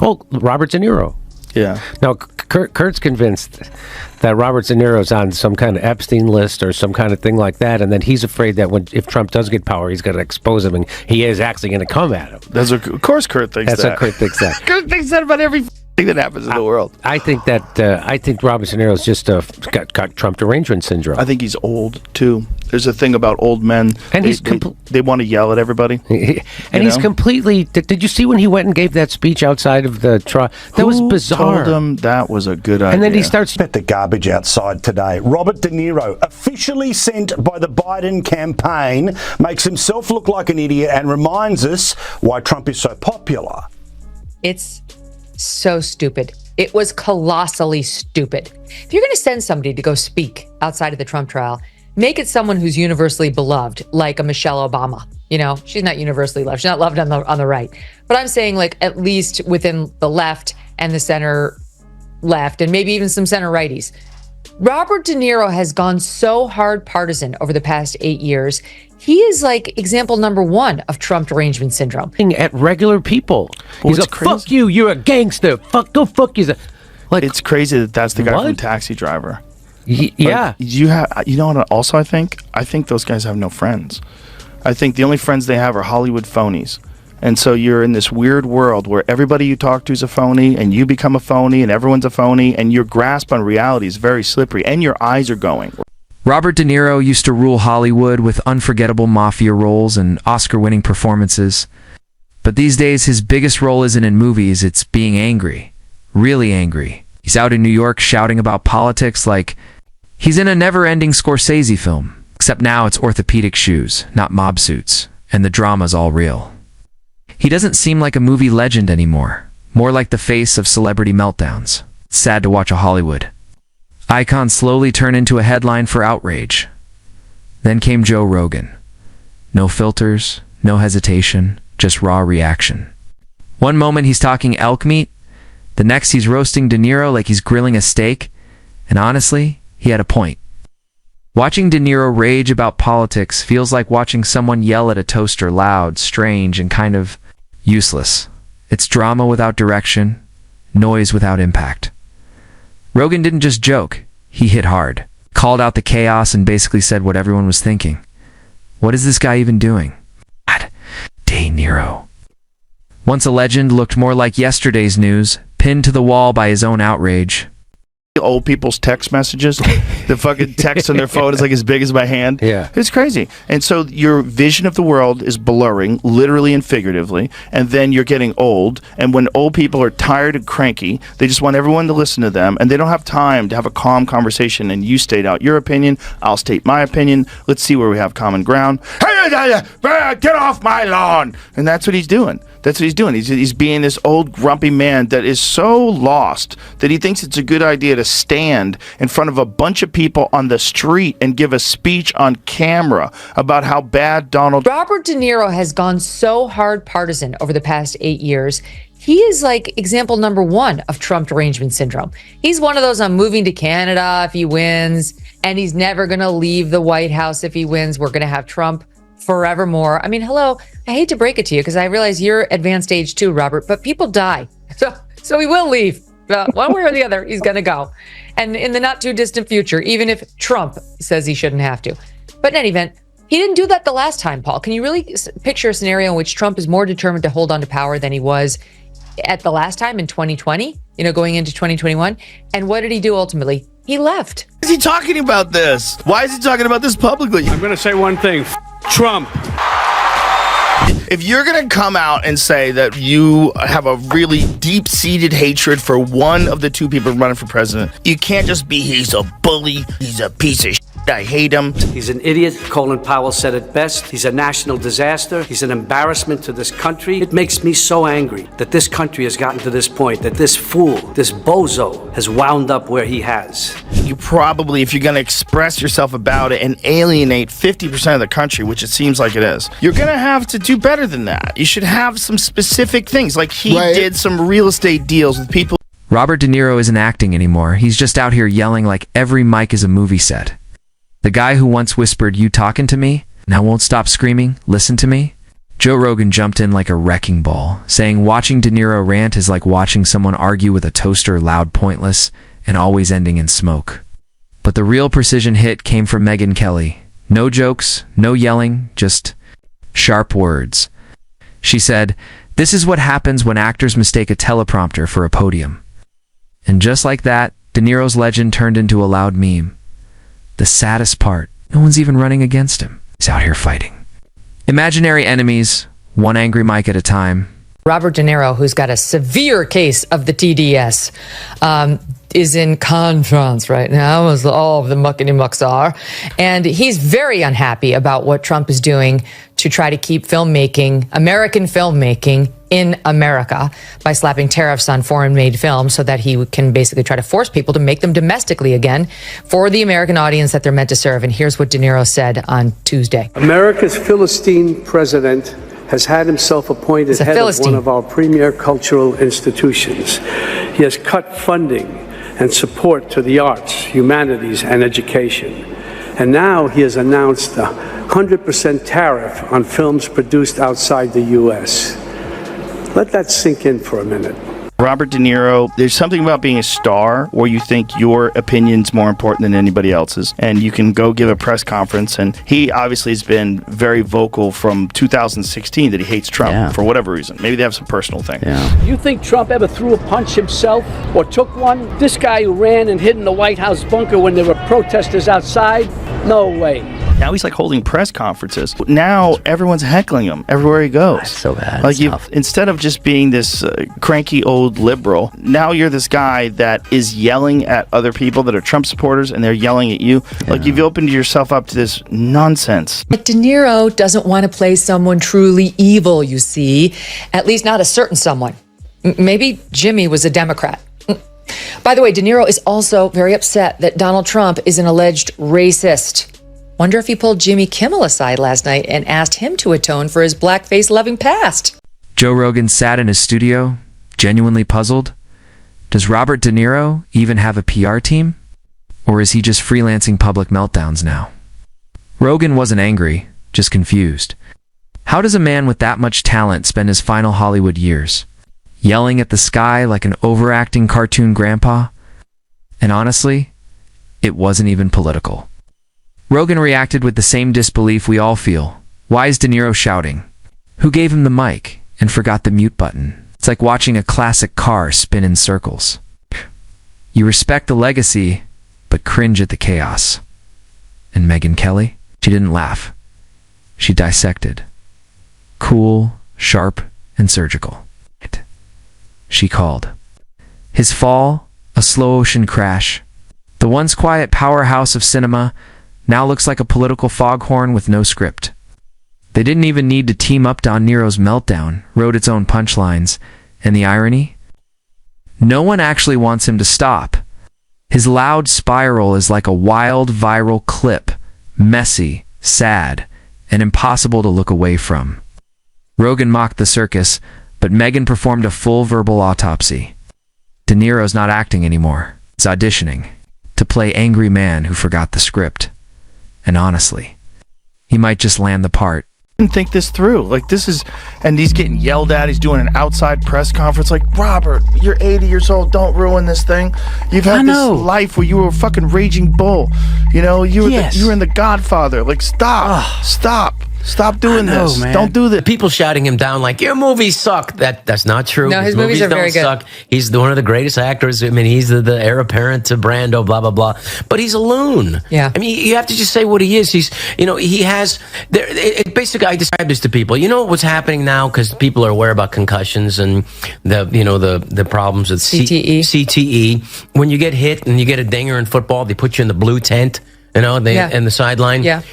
Oh, Robert De Niro. Yeah. Now, Kurt's convinced that Robert De Niro's on some kind of Epstein list or some kind of thing like that, and then he's afraid that if Trump does get power, he's going to expose him, and he is actually going to come at him. Of course Kurt thinks that. That's what Kurt thinks that. Kurt thinks that about everything that happens in the world. I think Robert De Niro's just got Trump derangement syndrome. I think he's old, too. There's a thing about old men. And they want to yell at everybody. And he's completely... Did you see when he went and gave that speech outside of the trial? That was bizarre. Who told him that was a good idea? And then he starts... At the garbage outside today. Robert De Niro, officially sent by the Biden campaign, makes himself look like an idiot and reminds us why Trump is so popular. It's so stupid. It was colossally stupid. If you're going to send somebody to go speak outside of the Trump trial, make it someone who's universally beloved, like a Michelle Obama. You know, she's not universally loved. She's not loved on the right. But I'm saying, like, at least within the left and the center left, and maybe even some center righties. Robert De Niro has gone so hard partisan over the past 8 years. He is like example number one of Trump derangement syndrome. At regular people. Well, He's like, fuck you, you're a gangster. Go fuck you. Like, it's crazy that's the guy what? from Taxi Driver. Yeah. You know what also I think those guys have no friends. I think the only friends they have are Hollywood phonies. And so you're in this weird world where everybody you talk to is a phony, and you become a phony, and everyone's a phony, and your grasp on reality is very slippery, and your eyes are going. Robert De Niro used to rule Hollywood with unforgettable mafia roles and Oscar-winning performances. But these days, his biggest role isn't in movies, it's being angry. Really angry. He's out in New York shouting about politics like he's in a never-ending Scorsese film. Except now it's orthopedic shoes, not mob suits, and the drama's all real. He doesn't seem like a movie legend anymore, more like the face of celebrity meltdowns. It's sad to watch a Hollywood icon slowly turn into a headline for outrage. Then came Joe Rogan. No filters, no hesitation, just raw reaction. One moment he's talking elk meat, the next he's roasting De Niro like he's grilling a steak, and honestly, he had a point. Watching De Niro rage about politics feels like watching someone yell at a toaster loud, strange, and kind of useless. It's drama without direction, noise without impact. Rogan didn't just joke, he hit hard, called out the chaos and basically said what everyone was thinking. What is this guy even doing? God, De Niro. Once a legend, looked more like yesterday's news, pinned to the wall by his own outrage. Old people's text messages, the fucking text on their phone is like as big as my hand. Yeah, it's crazy. And so your vision of the world is blurring, literally and figuratively, and then you're getting old, and when old people are tired and cranky, they just want everyone to listen to them, and they don't have time to have a calm conversation, and you state out your opinion, I'll state my opinion, let's see where we have common ground. Get off my lawn! And that's what he's doing. That's what he's doing. He's being this old grumpy man that is so lost that he thinks it's a good idea to stand in front of a bunch of people on the street and give a speech on camera about how bad Robert De Niro has gone so hard partisan over the past 8 years. He is like example number one of Trump derangement syndrome. He's one of those, I'm moving to Canada if he wins, and he's never going to leave the White House if he wins. We're going to have Trump forevermore. I mean, hello, I hate to break it to you because I realize you're advanced age too, Robert, but people die. So he will leave. One way or the other, he's going to go. And in the not too distant future, even if Trump says he shouldn't have to. But in any event, he didn't do that the last time, Paul. Can you really picture a scenario in which Trump is more determined to hold on to power than he was at the last time in 2020, going into 2021? And what did he do ultimately? He left. Why is he talking about this? Why is he talking about this publicly? I'm going to say one thing. Trump. If you're going to come out and say that you have a really deep-seated hatred for one of the two people running for president, you can't just be, he's a bully, he's a piece of shit, I hate him. He's an idiot. Colin Powell said it best. He's a national disaster. He's an embarrassment to this country. It makes me so angry that this country has gotten to this point, that this fool, this bozo, has wound up where he has. You probably, if you're going to express yourself about it and alienate 50% of the country, which it seems like it is, you're going to have to do better than that. You should have some specific things, like he did some real estate deals with people. Robert De Niro isn't acting anymore. He's just out here yelling like every mic is a movie set. The guy who once whispered, "You talking to me?" now won't stop screaming, "Listen to me." Joe Rogan jumped in like a wrecking ball, saying watching De Niro rant is like watching someone argue with a toaster, loud, pointless, and always ending in smoke. But the real precision hit came from Megyn Kelly. No jokes, no yelling, just sharp words. She said, "This is what happens when actors mistake a teleprompter for a podium." And just like that, De Niro's legend turned into a loud meme. The saddest part, no one's even running against him. He's out here fighting imaginary enemies, one angry mic at a time. Robert De Niro, who's got a severe case of the TDS, is in conference right now, as all of the muckety-mucks are. And he's very unhappy about what Trump is doing to try to keep filmmaking, American filmmaking, in America by slapping tariffs on foreign-made films so that he can basically try to force people to make them domestically again for the American audience that they're meant to serve. And here's what De Niro said on Tuesday. America's Philistine president has had himself appointed head of one of our premier cultural institutions. He has cut funding and support to the arts, humanities, and education. And now he has announced a 100% tariff on films produced outside the U.S. Let that sink in for a minute. Robert De Niro, there's something about being a star where you think your opinion's more important than anybody else's, and you can go give a press conference, and he obviously has been very vocal from 2016 that he hates Trump for whatever reason. Maybe they have some personal thing. You think Trump ever threw a punch himself or took one? This guy who ran and hid in the White House bunker when there were protesters outside? No way. Now he's like holding press conferences. Now everyone's heckling him everywhere he goes. That's so bad. Like instead of just being this cranky old liberal, now you're this guy that is yelling at other people that are Trump supporters, and they're yelling at you. Like you've opened yourself up to this nonsense. But De Niro doesn't want to play someone truly evil, you see. At least not a certain someone. Maybe Jimmy was a Democrat. By the way, De Niro is also very upset that Donald Trump is an alleged racist. Wonder if he pulled Jimmy Kimmel aside last night and asked him to atone for his blackface-loving past. Joe Rogan sat in his studio, genuinely puzzled. Does Robert De Niro even have a PR team? Or is he just freelancing public meltdowns now? Rogan wasn't angry, just confused. How does a man with that much talent spend his final Hollywood years? Yelling at the sky like an overacting cartoon grandpa? And honestly, it wasn't even political. Rogan reacted with the same disbelief we all feel. Why is De Niro shouting? Who gave him the mic and forgot the mute button? It's like watching a classic car spin in circles. You respect the legacy, but cringe at the chaos. And Megyn Kelly? She didn't laugh. She dissected. Cool, sharp, and surgical. She called. His fall, a slow ocean crash. The once quiet powerhouse of cinema now looks like a political foghorn with no script. They didn't even need to team up. Don Niro's Meltdown wrote its own punchlines, and the irony? No one actually wants him to stop. His loud spiral is like a wild viral clip, messy, sad, and impossible to look away from. Rogan mocked the circus, but Megyn performed a full verbal autopsy. De Niro's not acting anymore. He's auditioning to play angry man who forgot the script. And honestly, he might just land the part. Didn't think this through. Like this is, and he's getting yelled at. He's doing an outside press conference. Like, Robert, you're 80 years old. Don't ruin this thing. You've had this life where you were a fucking raging bull. You know, you were you were in The Godfather. Like, stop doing this. Man. Don't do this. People shouting him down like, your movies suck. That's not true. No, his movies are very good. Suck. He's one of the greatest actors. I mean, he's the heir apparent to Brando, blah, blah, blah. But he's a loon. Yeah. I mean, you have to just say what he is. He's, he has, basically, I describe this to people. You know what's happening now? Because people are aware about concussions and the problems with CTE. When you get hit and you get a dinger in football, they put you in the blue tent, in the sideline. Yeah.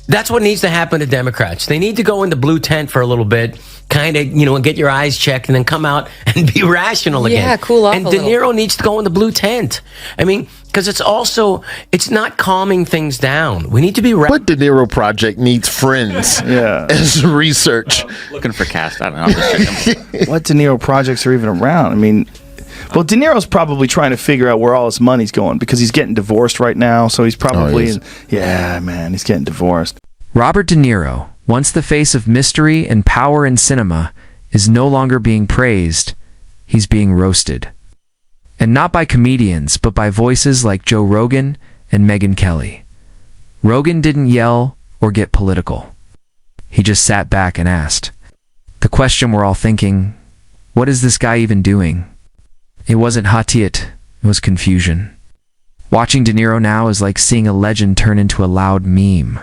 That's what needs to happen to Democrats. They need to go in the blue tent for a little bit, kind of, get your eyes checked, and then come out and be rational again. Yeah, cool off and a De little. Niro needs to go in the blue tent. I mean, because it's not calming things down. We need to be What De Niro project needs friends as research? Looking for cast. I don't know. I'm just checking. What De Niro projects are even around? I mean, well, De Niro's probably trying to figure out where all his money's going because he's getting divorced right now. So he's probably, he's getting divorced. Robert De Niro, Once the face of mystery and power in cinema is no longer being praised, he's being roasted. And not by comedians, but by voices like Joe Rogan and Megyn Kelly. Rogan didn't yell or get political. He just sat back and asked the question we're all thinking, what is this guy even doing? It wasn't hatiyat, it was confusion. Watching De Niro now is like seeing a legend turn into a loud meme.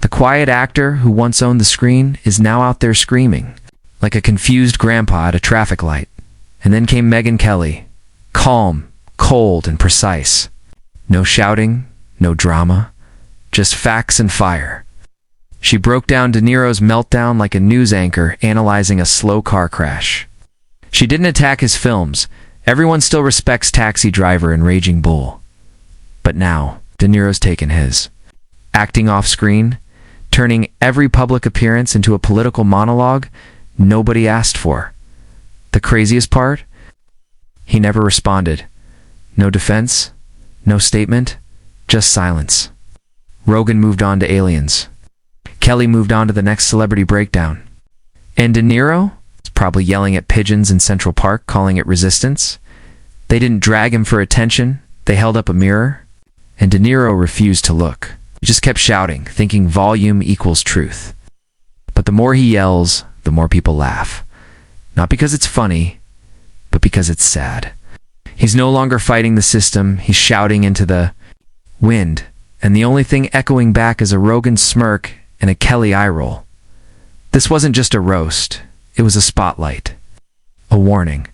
The quiet actor who once owned the screen is now out there screaming, like a confused grandpa at a traffic light. And then came Megyn Kelly, calm, cold, and precise. No shouting, no drama, just facts and fire. She broke down De Niro's meltdown like a news anchor analyzing a slow car crash. She didn't attack his films. Everyone still respects Taxi Driver and Raging Bull. But now, De Niro's taken his. Acting off screen, turning every public appearance into a political monologue nobody asked for. The craziest part? He never responded. No defense, no statement, just silence. Rogan moved on to Aliens. Kelly moved on to the next celebrity breakdown. And De Niro? Probably yelling at pigeons in Central Park, calling it resistance. They didn't drag him for attention. They held up a mirror. And De Niro refused to look. He just kept shouting, thinking volume equals truth. But the more he yells, the more people laugh. Not because it's funny, but because it's sad. He's no longer fighting the system. He's shouting into the wind. And the only thing echoing back is a Rogan smirk and a Kelly eye roll. This wasn't just a roast. It was a spotlight. A warning.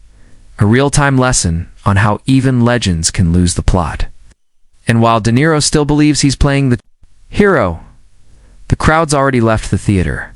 A real-time lesson on how even legends can lose the plot. And while De Niro still believes he's playing the hero, the crowd's already left the theater.